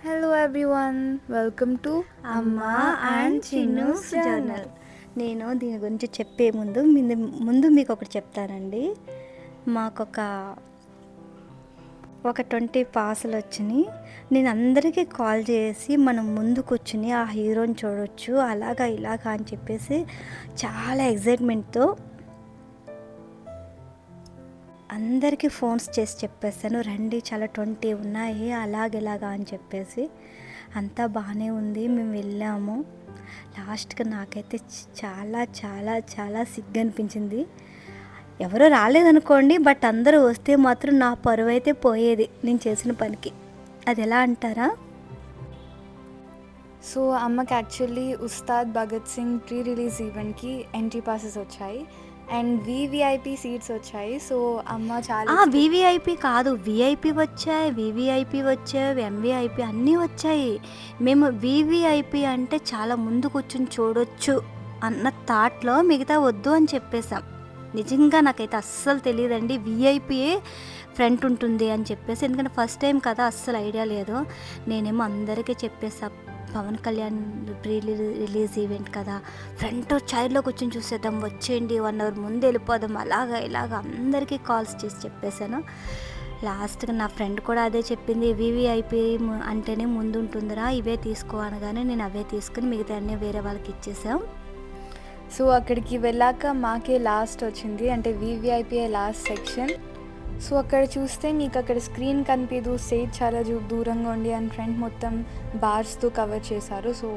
Hello everyone, welcome to అమ్మ and Chinnu's journal. నేను దీని గురించి చెప్పే ముందు మీకు ఒకటి చెప్తానండి. మాకొక 20 పాసులు వచ్చినాయి. నేను అందరికీ కాల్ చేసి మనం ముందు కూర్చుని ఆ హీరోని చూడొచ్చు అలాగా ఇలాగా అని చెప్పేసి చాలా ఎగ్జైట్మెంట్తో అందరికీ ఫోన్స్ చేసి చెప్పేస్తాను, రండి చాలా 20 ఉన్నాయి అలాగెలాగా అని చెప్పేసి. అంతా బాగానే ఉంది, మేము వెళ్ళాము. లాస్ట్కి నాకైతే చాలా చాలా చాలా సిగ్గు అనిపించింది. ఎవరో రాలేదనుకోండి, బట్ అందరూ వస్తే మాత్రం నా పరువు అయితే పోయేది నేను చేసిన పనికి. అది ఎలా అంటారా? సో అమ్మకి actually Ustad Bhagat Singh pre release ఈవెంట్కి ఎంట్రీ పాసెస్ వచ్చాయి అండ్ వివిఐపి సీట్స్ వచ్చాయి. సో అమ్మ చాలా వివిఐపి కాదు, విఐపి వచ్చాయి, వివిఐపి వచ్చాయి, ఎంవిఐపి అన్నీ వచ్చాయి. మేము వివిఐపి అంటే చాలా ముందు కూర్చొని చూడొచ్చు అన్న థాట్లో మిగతా వద్దు అని చెప్పేసాం. నిజంగా నాకైతే అస్సలు తెలియదండి విఐపియే ఫ్రంట్ ఉంటుంది అని చెప్పేసి. ఎందుకంటే ఫస్ట్ టైం కదా, అస్సలు ఐడియా లేదు. నేనేమో అందరికీ చెప్పేసా, Pawan Kalyan pre release event కదా, ఫ్రంట్ చైర్లో కూర్చొని చూసేద్దాం, వచ్చేయండి 1 అవర్ ముందు వెళ్ళిపోదాం, అలాగా ఇలాగా అందరికీ కాల్స్ చేసి చెప్పేశాను. లాస్ట్గా నా ఫ్రెండ్ కూడా అదే చెప్పింది, వివిఐపి అంటేనే ముందు ఉంటుందిరా, ఇవే తీసుకో అనగానే నేను అవే తీసుకుని మిగతా అన్నీ వేరే వాళ్ళకి ఇచ్చేసాం. సో అక్కడికి వెళ్ళాక మాకే లాస్ట్ వచ్చింది, అంటే వివిఐపి లాస్ట్ సెక్షన్. సో అక్కడ చూస్తే మీకు అక్కడ స్క్రీన్ కనిపించదు, స్టేజ్ చాలా దూరంగా ఉండి అండ్ ఫ్రంట్ మొత్తం బార్స్తో కవర్ చేశారు. సో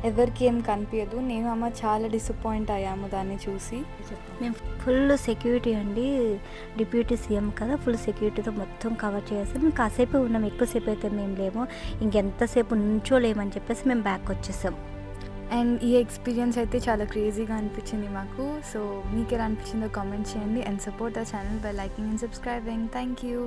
ఎవరికి ఏం కనిపించదు. నేను అమ్మ చాలా డిసప్పాయింట్ అయ్యాము దాన్ని చూసి. మేము ఫుల్ సెక్యూరిటీ అండి, డిప్యూటీ సీఎం కదా, ఫుల్ సెక్యూరిటీతో మొత్తం కవర్ చేసాం. మేము కాసేపు ఉన్నాం, ఎక్కువసేపు అయితే మేము లేము, ఇంకెంతసేపు నుంచోలేమని చెప్పేసి మేము బ్యాక్ వచ్చేసాం. అండ్ ఈ ఎక్స్పీరియన్స్ అయితే చాలా క్రేజీగా అనిపించింది మాకు. సో మీకు ఎలా అనిపించిందో కామెంట్ చేయండి and support the channel by liking and subscribing. Thank you.